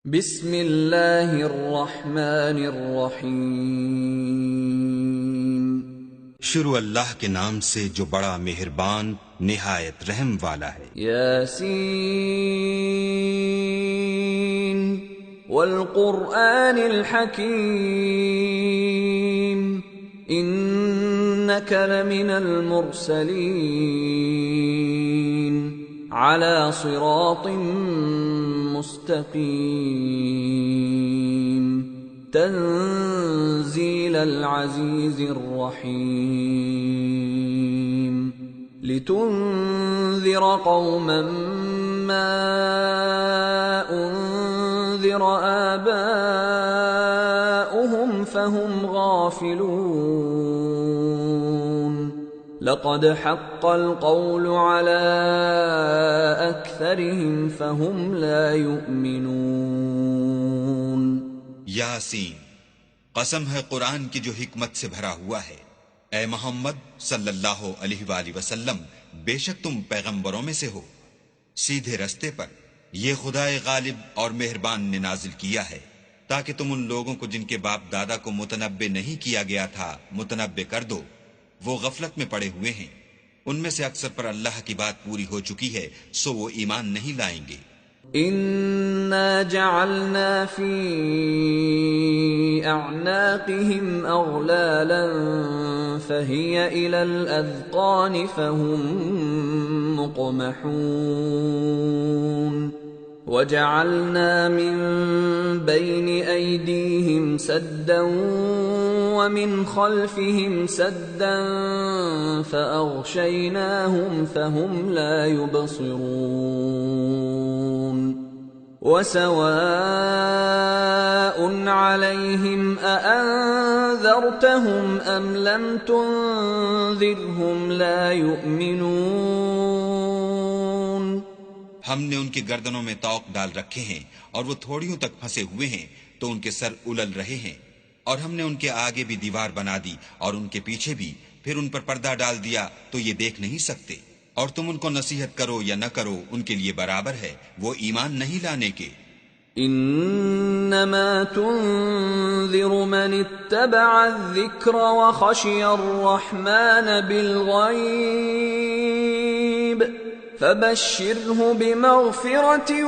बिस्मिल्लाहिर रहमानिर रहीम। शुरू अल्लाह के नाम से जो बड़ा मेहरबान निहायत रहम वाला है। यासीन वल कुरआनिल हकीम इन्नका लमिनल मुरसलीन अला सिरातिम मुस्तकीम तंजीलल अज़ीज़िर रहीम लितुन्ज़िर क़ौमन मा उन्ज़िर आबाउहुम फहुम गाफ़िलून लक़द हक़्क़ल क़ौलु अला अक्सरिहिम फहुम ला युमिनून। यासीन, कसम है कुरान की जो हिकमत से भरा हुआ है। ए मोहम्मद सल्लल्लाहु अलैहि वसल्लम, बेशक तुम पैगंबरों में से हो, सीधे रस्ते पर। ये खुदाए गालिब और मेहरबान ने नाजिल किया है ताकि तुम उन लोगों को जिनके बाप दादा को मुतनब्बे नहीं किया गया था मुतनब्बे कर दो। वो गफलत में पड़े हुए हैं। उनमें से अक्सर पर अल्लाह की बात पूरी हो चुकी है, सो वो ईमान नहीं लाएंगे। इन्ना जअलना फी अअनाक़िहिम अग़लालन फहिय इलल अज़क़ान फहुम मुक़महून वजअलना मिन बैनि अयदीहिम सद्दन वमिन खल्फिहिम सद्दन फ़अग़शयनाहुम फ़हुम ला युबसिरून वसवाउन अलैहिम अअन्ज़रतहुम अम लम तुन्ज़िरहुम ला युमिनून। हमने उनकी गर्दनों में तौक डाल रखे हैं और वो थोड़ियों तक फंसे हुए हैं तो उनके सर उलल रहे हैं। और हमने उनके आगे भी दीवार बना दी और उनके पीछे भी, फिर उन पर पर्दा डाल दिया तो ये देख नहीं सकते। और तुम उनको नसीहत करो या न करो, उनके लिए बराबर है, वो ईमान नहीं लाने के। इन्नमा तुन्ज़िरु मन इत्तबअ अज़्ज़िक्र व खशिय अर्रहमान बिलग़ैब फबश्शिरहु बिमग़फ़िरतिन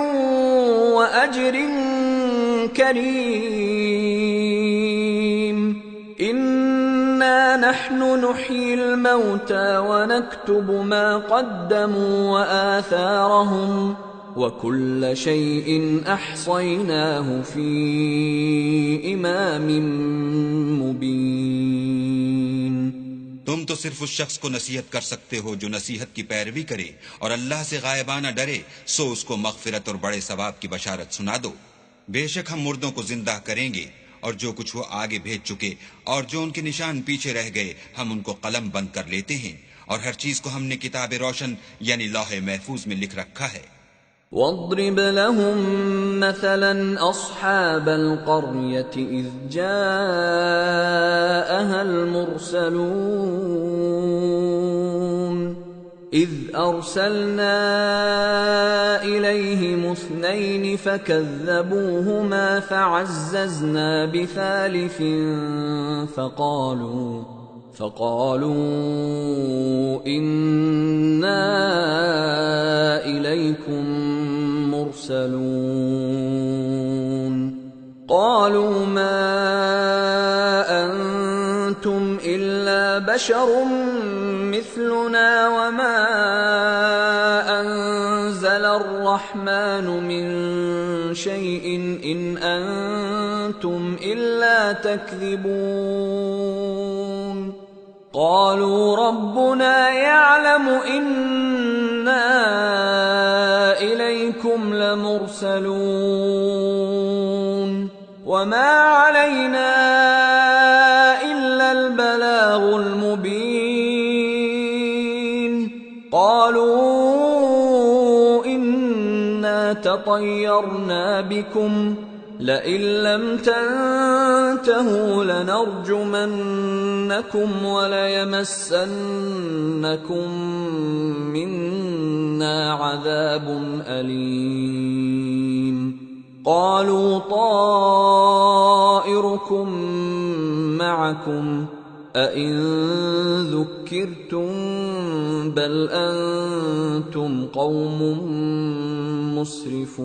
व अज्रिन करीम। इन्ना नहनु नुह्यिल मौता व नक्तुबु मा क़द्दमू व आथारहुम व कुल्ल शैइन अहसयनाहु फी इमामिन मुबीन। तुम तो सिर्फ उस शख्स को नसीहत कर सकते हो जो नसीहत की पैरवी करे और अल्लाह से गायबाना डरे, सो उसको मग़फ़िरत और बड़े सवाब की बशारत सुना दो। बेशक हम मुर्दों को जिंदा करेंगे और जो कुछ वो आगे भेज चुके और जो उनके निशान पीछे रह गए हम उनको कलम बंद कर लेते हैं। और हर चीज को हमने किताब रोशन यानी लौहे महफूज में लिख रखा है। वद्रिब लहुम मसलन अस्हाबल क़र्यति इज़ जाअहल मुरसलून इज़ अर्सलना इलैहिम इस्नैन फकज़्ज़बूहुमा फअज़्ज़ज़ना बिसालिसिन फक़ालू इन्ना इलैकुम मुरसलून क़ालू मा अंतुम इल्ला बशरुम मिस्लुना वमा अंज़लर रहमानु मिन शैइन इन अंतुम इल्ला तक्ज़िबून। क़ालू रब्बुना यअलमु इन्ना इलैकुम लमुरसलून वमा अलैना इल्लल बलागुल मुबीन। क़ालू इन्ना ततय्यरना बिकुम लئن लम तंतहू लनरजुमन्नकुम वलयमस्सन्नकुम मिन्ना अज़ाबुन अलीम। قالوا طائركم معكم أئن ذكرتم بل أنتم قوم مسرفون।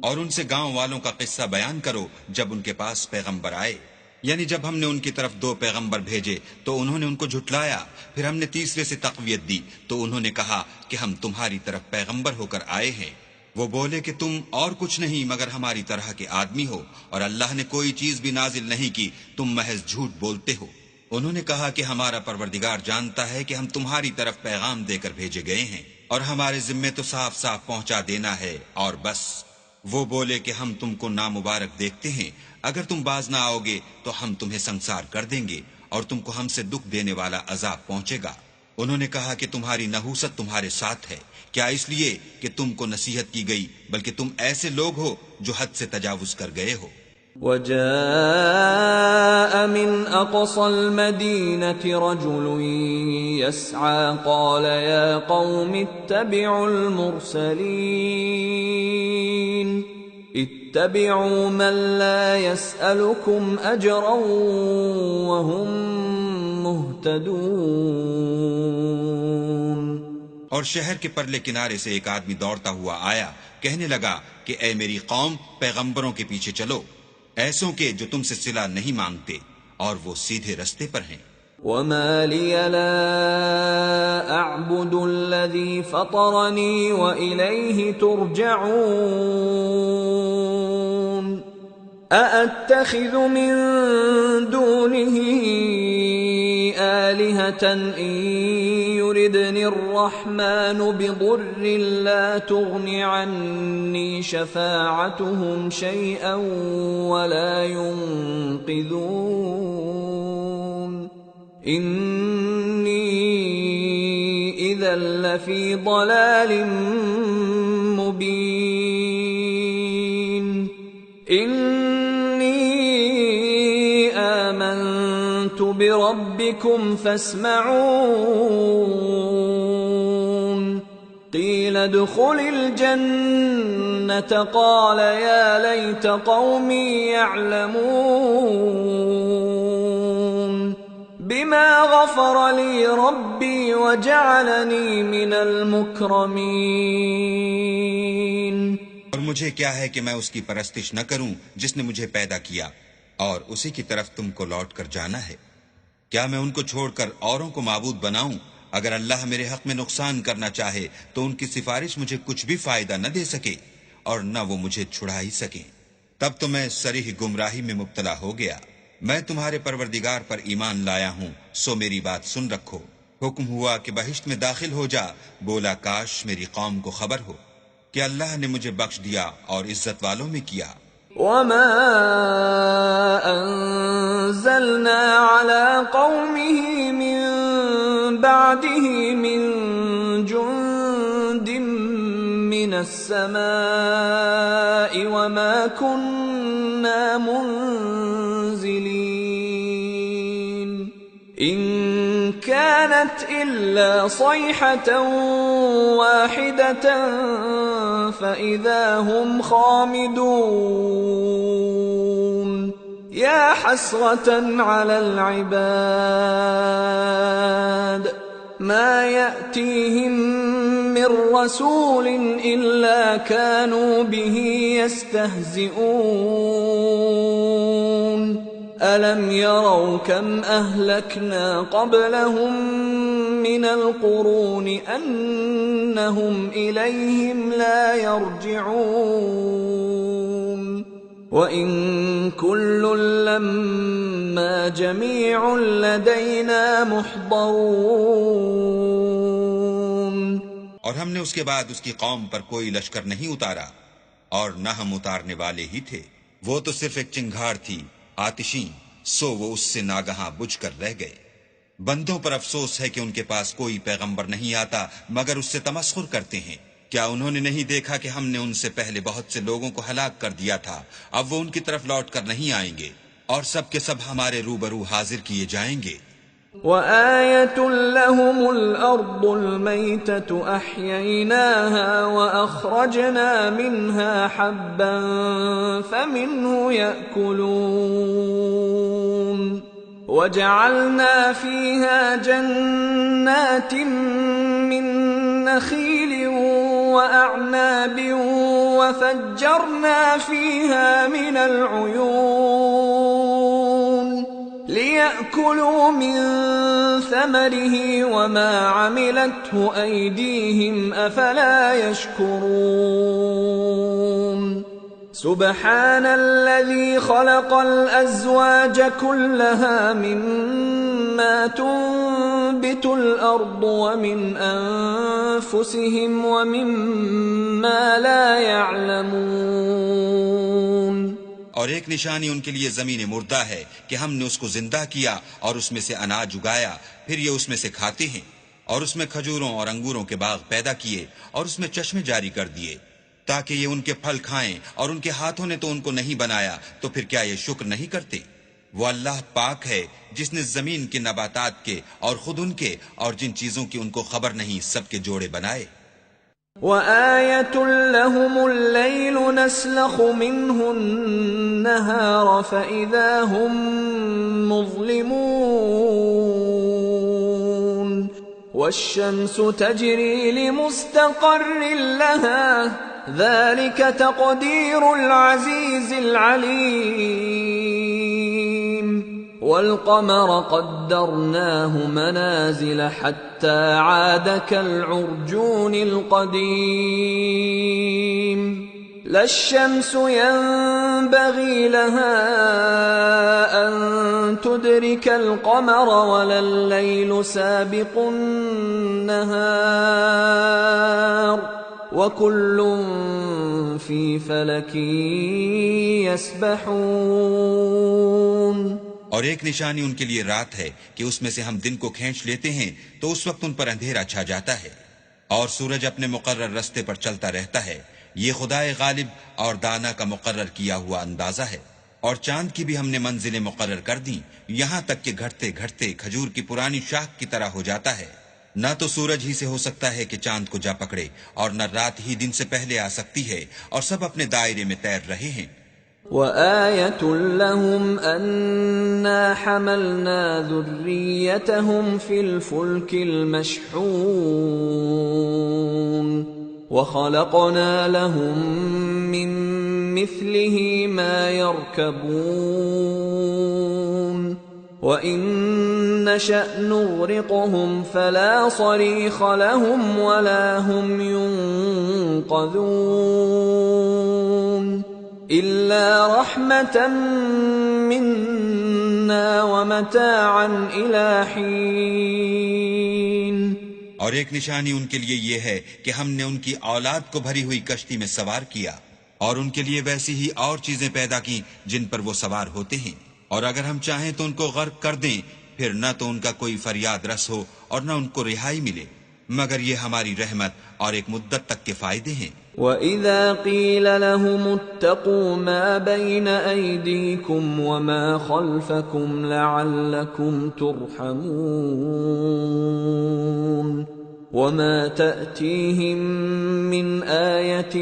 और उनसे गांव वालों का किस्सा बयान करो जब उनके पास पैगंबर आए, यानी जब हमने उनकी तरफ 2 पैगंबर भेजे तो उन्होंने उनको झुटलाया, फिर हमने तीसरे से तक़वियत दी तो उन्होंने कहा कि हम तुम्हारी तरफ पैगंबर होकर आए हैं। वो बोले कि तुम और कुछ नहीं मगर हमारी तरह के आदमी हो और अल्लाह ने कोई चीज भी नाजिल नहीं की, तुम महज झूठ बोलते हो। उन्होंने कहा कि हमारा परवरदिगार जानता है कि हम तुम्हारी तरफ पैगाम देकर भेजे गए हैं और हमारे जिम्मे तो साफ साफ पहुंचा देना है और बस। वो बोले कि हम तुमको नामुबारक देखते हैं, अगर तुम बाज ना आओगे तो हम तुम्हें संसार कर देंगे और तुमको हमसे दुख देने वाला अजाब पहुंचेगा। उन्होंने कहा कि तुम्हारी नहूसत तुम्हारे साथ है, क्या इसलिए कि तुमको नसीहत की गई, बल्कि तुम ऐसे लोग हो जो हद से तजावुज कर गए हो। وجاء من أقصى المدينة رجل يسعى قال يا قوم اتبعوا المرسلين اتبعوا من لا يسألكم أجرا وهم مهتدون। और शहर के परले किनारे से एक आदमी दौड़ता हुआ आया, कहने लगा कि ऐ मेरी कौम, पैगंबरों के पीछे चलो, ऐसों के जो तुमसे सिला नहीं मांगते और वो सीधे रस्ते पर हैं। وما لي لا أعبد الذي فطرني وإليه ترجعون أأتخذ من دونه آلهة إن يردني الرحمن بضر لا تغن عني شفاعتهم شيئا ولا ينقذون إني إذا لفي ضلال مبين إني آمنت بربكم فاسمعون قيل ادخل الجنة قال يا ليت قومي يعلمون بما غفر لي ربي وجعلني من المكرمين। और मुझे क्या है कि मैं उसकी परस्तिश न करूं जिसने मुझे पैदा किया और उसी की तरफ तुमको लौट कर जाना है। क्या मैं उनको छोड़कर औरों को माबूद बनाऊं? अगर अल्लाह मेरे हक में नुकसान करना चाहे तो उनकी सिफारिश मुझे कुछ भी फायदा न दे सके और न वो मुझे छुड़ा ही सके। तब तो मैं सरीह गुमराही में मुब्तला हो गया। मैं तुम्हारे परवरदिगार पर ईमान लाया हूं, सो मेरी बात सुन रखो। हुक्म हुआ कि बहिश्त में दाखिल हो जा, बोला काश मेरी कौम को खबर हो कि अल्लाह ने मुझे बख्श दिया और इज्जत वालों में किया। وما أنزلنا على قومه من بعده من جند من السماء وما كنا منزلين إن كانت إلا صيحة واحدة فإذا هم خامدون يا حسرة على العباد ما يأتيهم من رسول إلا كانوا به يستهزئون ألم يروا كم أهلكنا قبلهم من القرون أنهم إليهم لا يرجعون وإن كل لما جميع لدينا محضرون। और हमने उसके बाद उसकी कौम पर कोई लश्कर नहीं उतारा और न हम उतारने वाले ही थे। वो तो सिर्फ एक चिंगार थी आतिशी, सो वो उससे नागहां बुझ कर रह गए। बंदों पर अफसोस है कि उनके पास कोई पैगंबर नहीं आता मगर उससे तमस्खुर करते हैं। क्या उन्होंने नहीं देखा कि हमने उनसे पहले बहुत से लोगों को हलाक कर दिया था, अब वो उनकी तरफ लौट कर नहीं आएंगे और सब के सब हमारे रूबरू हाजिर किए जाएंगे। وآية لهم الأرض الميتة أحييناها وأخرجنا منها حبا فمنه يأكلون وجعلنا فيها جنات من نخيل وأعناب وفجرنا فيها من العيون ليأكلوا من ثمره وما عملته أيديهم أفلا يشكرون سبحان الذي خلق الأزواج كلها مما تنبت الأرض ومن أنفسهم ومما لا يعلمون और एक निशानी उनके लिए जमीन मुर्दा है कि हमने उसको जिंदा किया और उसमें से अनाज उगाया, फिर ये उसमें से खाते हैं, और उसमें खजूरों और अंगूरों के बाग पैदा किए और उसमें चश्मे जारी कर दिए ताकि ये उनके फल खाएं, और उनके हाथों ने तो उनको नहीं बनाया, तो फिर क्या ये शुक्र नहीं करते? वो अल्लाह पाक है जिसने जमीन के नबातात के और खुद उनके और जिन चीजों की उनको खबर नहीं सबके जोड़े बनाए। وآية لهم الليل نسلخ منه النهار فإذا هم مظلمون والشمس تجري لمستقر لها ذلك تقدير العزيز العليم والقمر قدرناه منازل حتى عاد كالعرجون القديم لا الشمس ينبغي لها أن تدرك القمر ولا الليل سابق النهار وكل في فلك يسبحون और एक निशानी उनके लिए रात है कि उसमें से हम दिन को खींच लेते हैं तो उस वक्त उन पर अंधेरा छा जाता है और सूरज अपने मुकर्रर रास्ते पर चलता रहता है। ये खुदाए गालिब और दाना का मुकर्रर किया हुआ अंदाजा है। और चांद की भी हमने मंजिलें मुकर्रर कर दी, यहाँ तक कि घटते घटते खजूर की पुरानी शाख की तरह हो जाता है। न तो सूरज ही से हो सकता है कि चांद को जा पकड़े, और न रात ही दिन से पहले आ सकती है, और सब अपने दायरे में तैर रहे हैं। وآية لهم أنا حملنا ذريتهم في الفلك المشحون وخلقنا لهم من مثله ما يركبون وإن نشأ نغرقهم فلا صريخ لهم ولا هم ينقذون إلا رحمة منا ومتاعا إلى حين और एक निशानी उनके लिए ये है कि हमने उनकी औलाद को भरी हुई कश्ती में सवार किया और उनके लिए वैसी ही और चीजें पैदा की जिन पर वो सवार होते हैं, और अगर हम चाहें तो उनको गर्क कर दें, फिर न तो उनका कोई फरियाद रस हो और न उनको रिहाई मिले, मगर ये हमारी रहमत और एक मुद्दत तक के फायदे हैं। وَإِذَا قِيلَ لَهُمُ اتَّقُوا مَا بَيْنَ أَيْدِيكُمْ وَمَا خَلْفَكُمْ لَعَلَّكُمْ تُرْحَمُونَ وَمَا تَأْتِيهِمْ مِنْ آيَةٍ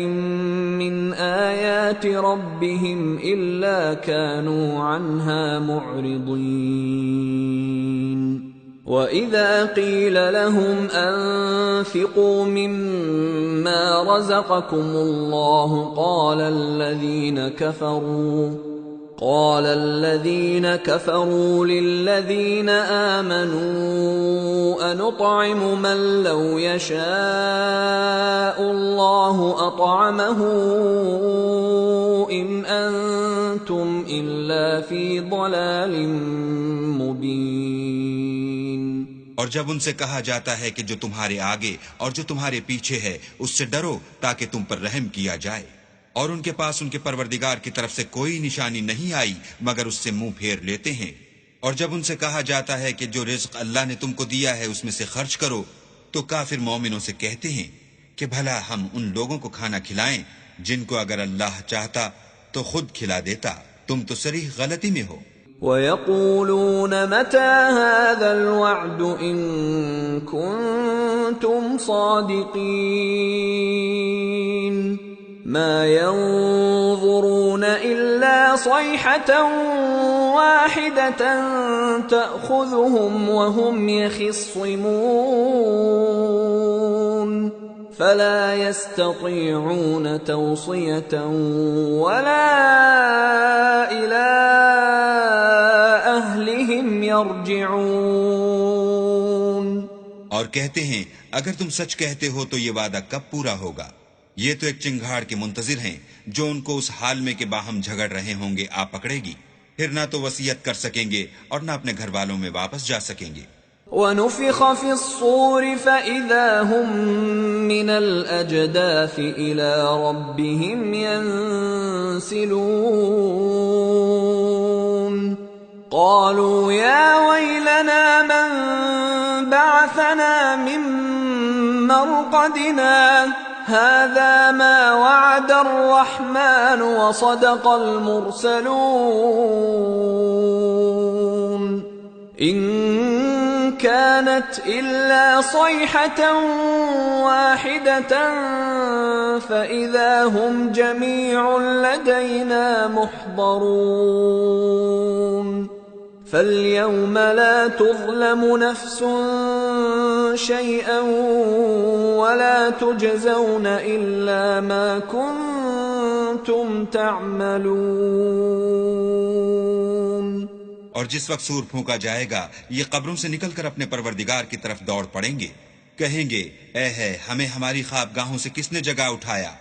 مِنْ آيَاتِ رَبِّهِمْ إِلَّا كَانُوا عَنْهَا مُعْرِضِينَ وَإِذَا قِيلَ لَهُمْ أَنفِقُوا مِمَّا رَزَقَكُمُ اللَّهُ قَالَ الَّذِينَ كَفَرُوا لِلَّذِينَ آمَنُوا أَنُطْعِمُ مَن لَّوْ يَشَاءُ اللَّهُ أَطْعَمَهُ إِنْ أَنتُمْ إِلَّا فِي ضَلَالٍ مُبِينٍ और जब उनसे कहा जाता है कि जो तुम्हारे आगे और जो तुम्हारे पीछे है उससे डरो ताकि तुम पर रहम किया जाए, और उनके पास उनके परवरदिगार की तरफ से कोई निशानी नहीं आई मगर उससे मुंह फेर लेते हैं। और जब उनसे कहा जाता है कि जो रिज्क अल्लाह ने तुमको दिया है उसमें से खर्च करो, तो काफिर मोमिनों से कहते हैं कि भला हम उन लोगों को खाना खिलाएं जिनको अगर अल्लाह चाहता तो खुद खिला देता, तुम तो सरीह गलती में हो। ويقولون متى هذا الوعد إن كنتم صادقين ما ينظرون إلا صيحة واحدة تأخذهم وهم يخصمون فلا يستطيعون توصية ولا إلى أهلهم يرجعون। और कहते हैं अगर तुम सच कहते हो तो ये वादा कब पूरा होगा। ये तो एक चिंगाड़ के मुंतजिर हैं जो उनको उस हाल में के बाहम झगड़ रहे होंगे आ पकड़ेगी, फिर ना तो वसीयत कर सकेंगे और ना अपने घर वालों में वापस जा सकेंगे। ونفخ في الصور فإذا هم من الأجداث إلى ربهم ينسلون قالوا يا ويلنا من بعثنا من مرقدنا هذا ما وعد الرحمن وصدق المرسلون إن كانت إلا صيحة واحدة فإذا هم جميع لدينا محضرون فاليوم لا تظلم نفس شيئا ولا تجزون إلا ما كنتم تعملون। और जिस वक्त सूर फूंका जाएगा ये कब्रों से निकलकर अपने परवरदिगार की तरफ दौड़ पड़ेंगे, कहेंगे ऐ है हमें हमारी ख्वाबगाहों से किसने जगा उठाया।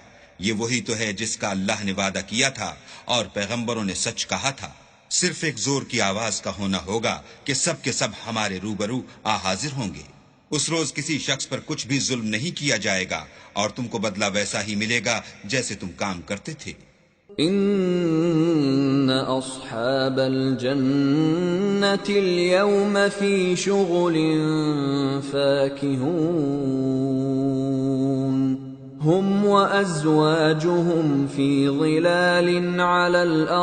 ये वही तो है जिसका अल्लाह ने वादा किया था और पैगंबरों ने सच कहा था। सिर्फ एक जोर की आवाज का होना होगा कि सब के सब हमारे रूबरू आ हाजिर होंगे। उस रोज किसी शख्स पर कुछ भी जुल्म नहीं किया जाएगा और तुमको बदला वैसा ही मिलेगा जैसे तुम काम करते थे। إن أصحاب الجنة اليوم في شغل فاكهون هم وأزواجهم في ظلال على الأرائك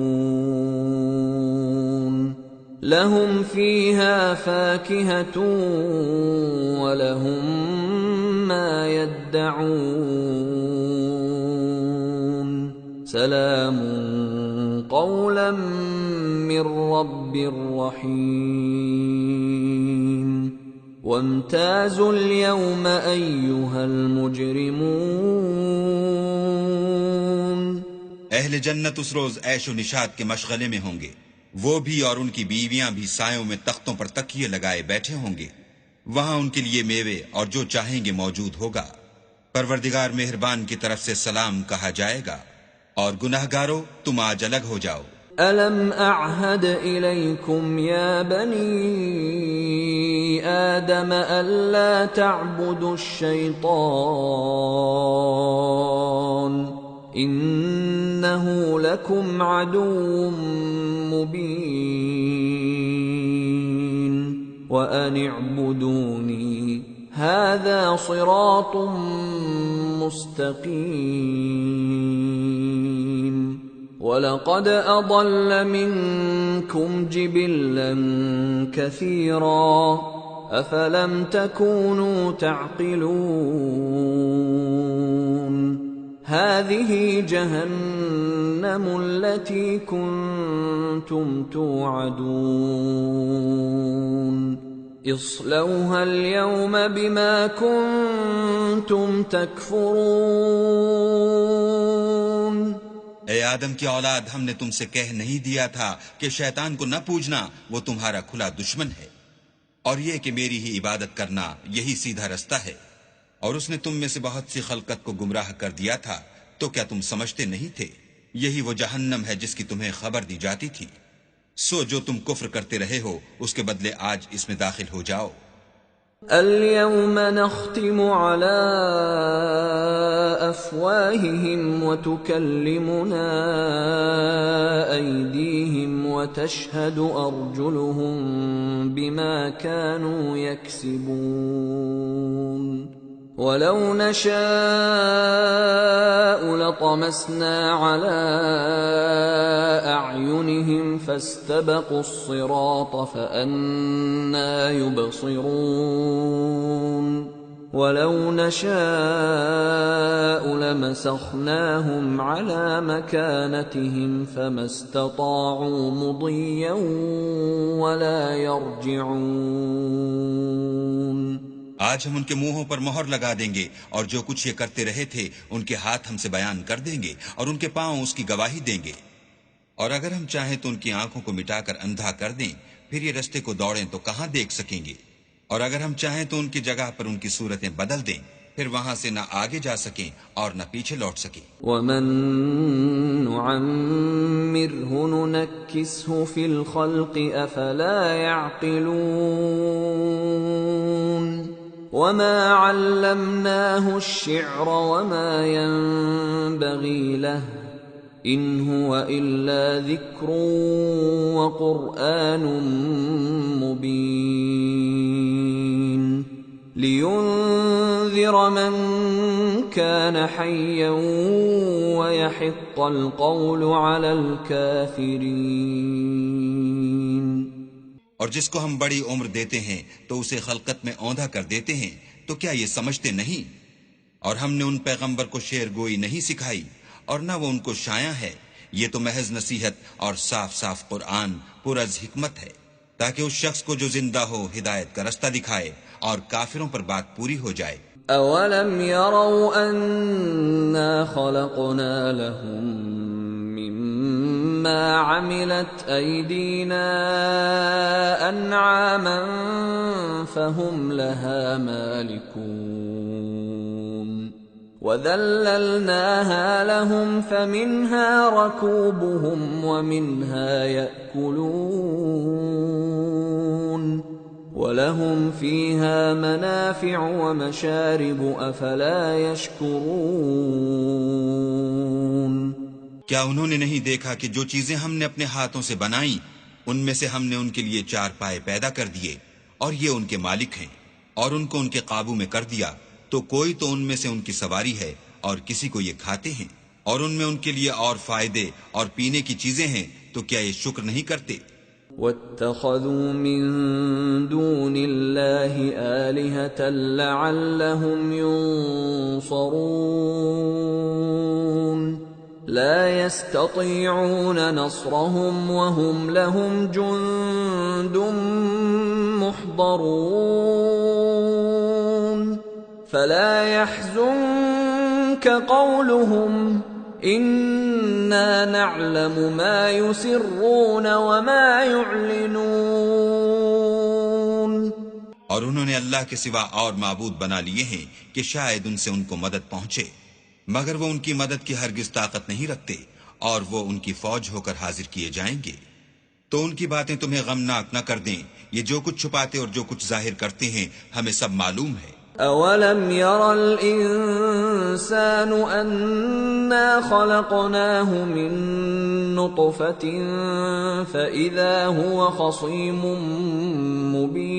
متكئون لهم فيها فاكهة ولهم ما يدعون سلام قولا من رب رحيم وامتازوا اليوم أيها المجرمون। अहले जन्नत उस रोज ऐशो निशात के मशगले में होंगे, वो भी और उनकी बीवियां भी सायों में तख्तों पर तकिए लगाए बैठे होंगे। वहां उनके लिए मेवे और जो चाहेंगे मौजूद होगा। परवरदिगार मेहरबान की तरफ से सलाम कहा जाएगा और गुनाहगारों तुम आज अलग हो जाओ। अलम अअहद इलैकुम या बनी आदम अल्ला तअबुदु शैतान इन्नहु लकुम अदुव्वुम मुबीन व अन इअबुदूनी हाज़ा सिरातुम मुस्तकीम वलक़द अضल मिनकुम जिबिल्लन कसीरा अफलम तकूनू तअक़िलून हाज़िही जहन्नमु अल्लती कुन्तुम तुअदून इस्लौहा अल-यौम बिमा कुन्तुम तकफुरून। ए आदम की औलाद, हमने तुमसे कह नहीं दिया था कि शैतान को न पूजना, वो तुम्हारा खुला दुश्मन है, और ये कि मेरी ही इबादत करना यही सीधा रास्ता है। और उसने तुम में से बहुत सी खलकत को गुमराह कर दिया था, तो क्या तुम समझते नहीं थे? यही वो जहन्नम है जिसकी तुम्हें खबर दी जाती थी। सो जो तुम कुफ्र करते रहे हो उसके बदले आज इसमें दाखिल हो जाओ। اليوم نختم على أفواههم وتكلمنا أيديهم وتشهد أرجلهم بما كانوا يكسبون वलौ नशाअ लतमस्ना अला अअयुनिहिम फस्तबक़ुस्सिरात फअन्ना युबसिरून वलौ नशाअ लमसखनाहुम अला मकानतिहिम फमस्तताअू मुदिय्यन वला यरजिऊन। आज हम उनके मुंहों पर मोहर लगा देंगे और जो कुछ ये करते रहे थे उनके हाथ हमसे बयान कर देंगे और उनके पांव उसकी गवाही देंगे। और अगर हम चाहें तो उनकी आंखों को मिटाकर अंधा कर दें, फिर ये रास्ते को दौड़ें तो कहां देख सकेंगे। और अगर हम चाहें तो उनकी जगह पर उनकी सूरतें बदल दें, फिर वहां से न आगे जा सकें और न पीछे लौट सकें। वमन नुअम्मिरहु नुनक्किसहु फिल खल्क़ि अफला यअक़िलून वमा अल्लमनाहु अश्शिअर वमा यंबग़ी लहु इन हुवा इल्ला ज़िक्रुन व क़ुरआनुम मुबीन लियुन्ज़िर मन कान हय्यन व यहिक़्क़ल क़ौलु अलल काफ़िरीन। और जिसको हम बड़ी उम्र देते हैं तो उसे खलकत में औंधा कर देते हैं, तो क्या ये समझते नहीं? और हमने उन पैगंबर को शेरगोई नहीं सिखाई और न वो उनको शाया है। ये तो महज नसीहत और साफ साफ कुरान पुरज हिकमत है, ताकि उस शख्स को जो जिंदा हो हिदायत का रास्ता दिखाए और काफिरों पर बात पूरी हो जाए। अवलम यरौ अन्ना खलक़ना लहुम मिम्मा अमिलत अयदीना अन्आमन फहुम लहा मालिकून वज़ल्ललनाहा लहुम फमिन्हा रकूबुहुम वमिन्हा यअकुलून वलहुम फीहा मनाफ़िअ वमशारिब अफला यशकुरून। क्या उन्होंने नहीं देखा कि जो चीजें हमने अपने हाथों से बनाई उनमें से हमने उनके लिए चार पाए पैदा कर दिए और ये उनके मालिक हैं और उनको उनके काबू में कर दिया, तो कोई तो उनमें से उनकी सवारी है और किसी को ये खाते हैं और उनमें उनके लिए और फायदे और पीने की चीजें हैं, तो क्या ये शुक्र नहीं करते? वत्तखज़ू मिन दूनिल्लाहि आलिहतन लअल्लहुम युंसरून ला यस्ततीऊन नस्रहुम वहुम लहुम जुंदुम मुहदरून फला यहज़ुनक क़ौलुहुम इन्ना नअलमु मा युसिर्रून वमा युअलिनून। और उन्होंने अल्लाह के सिवा और माबूद बना लिए हैं कि शायद उनसे उनको मदद पहुंचे, मगर वो उनकी मदद की हरगिज ताकत नहीं रखते और वो उनकी फौज होकर हाजिर किए जाएंगे। तो उनकी बातें तुम्हें गमनाक न कर दें। ये जो कुछ छुपाते और जो कुछ जाहिर करते हैं हमें सब मालूम है। अवलम यरल इंसानु अन्ना खलक़नाहु मिन नुत्फ़तिन फ़इज़ा हुवा ख़सीमुम मुबीन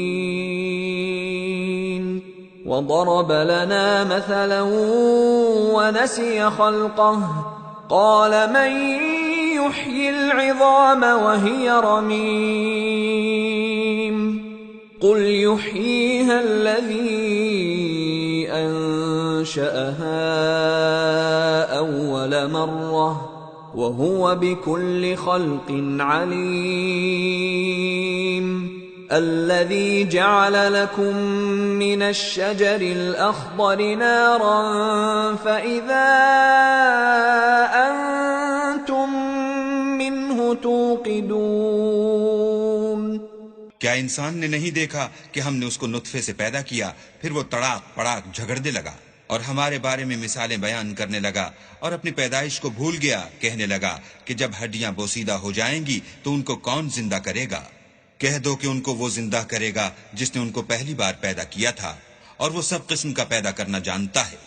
वदरब लना मसलन वनसिय ख़ल्क़हु क़ाल मन युह्यिल इज़ाम वहिय रमीम क़ुल युह्यीहा अल्लज़ी अंशअहा अव्वल मर्रह वहुव बिकुल्लि ख़ल्क़िन अलीम अल्लज़ी जअल लकुम मिनश्शजरिल अख़्ضरि नारन फ़इज़ा अंतुम मिन्हु तूक़िदून। क्या इंसान ने नहीं देखा कि हमने उसको नुत्फे से पैदा किया, फिर वो तड़ाक पड़ाक झगड़ने लगा और हमारे बारे में मिसालें बयान करने लगा और अपनी पैदाइश को भूल गया। कहने लगा कि जब हड्डियां बोसीदा हो जाएंगी तो उनको कौन जिंदा करेगा? कह दो कि उनको वो जिंदा करेगा जिसने उनको पहली बार पैदा किया था, और वो सब किस्म का पैदा करना जानता है।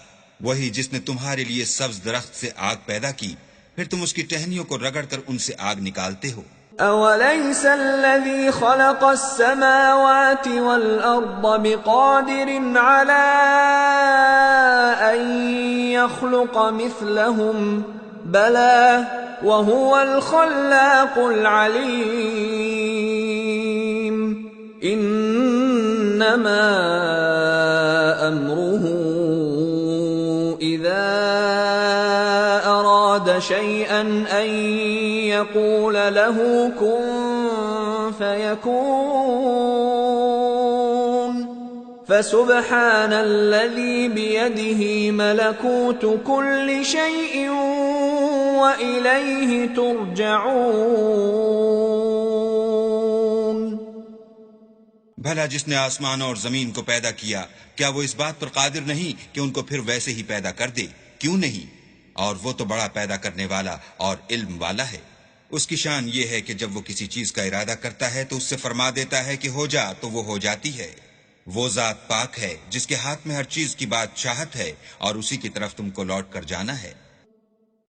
वही जिसने तुम्हारे लिए सब्ज दरख्त से आग पैदा की, फिर तुम उसकी टहनियों को रगड़कर उनसे आग निकालते हो। أوليس الذي خلق السماوات والأرض بقادر على أن يخلق مثلهم بلى وهو الخلاق العليم إنما أمره إذا أراد شيئا أن يقول له كن فيكون فسبحان الذي بيده ملكوت كل شيء وإليه ترجعون भला जिसने आसमानों और जमीन को पैदा किया, क्या वो इस बात पर कादिर नहीं कि उनको फिर वैसे ही पैदा कर दे? क्यों नहीं? और वो तो बड़ा पैदा करने वाला और इल्म वाला है। उसकी शान ये है कि जब वो किसी चीज का इरादा करता है तो उससे फरमा देता है कि हो जा, तो वो हो जाती है। वो जात पाक है जिसके हाथ में हर चीज की बादशाहत है और उसी की तरफ तुमको लौट कर जाना है।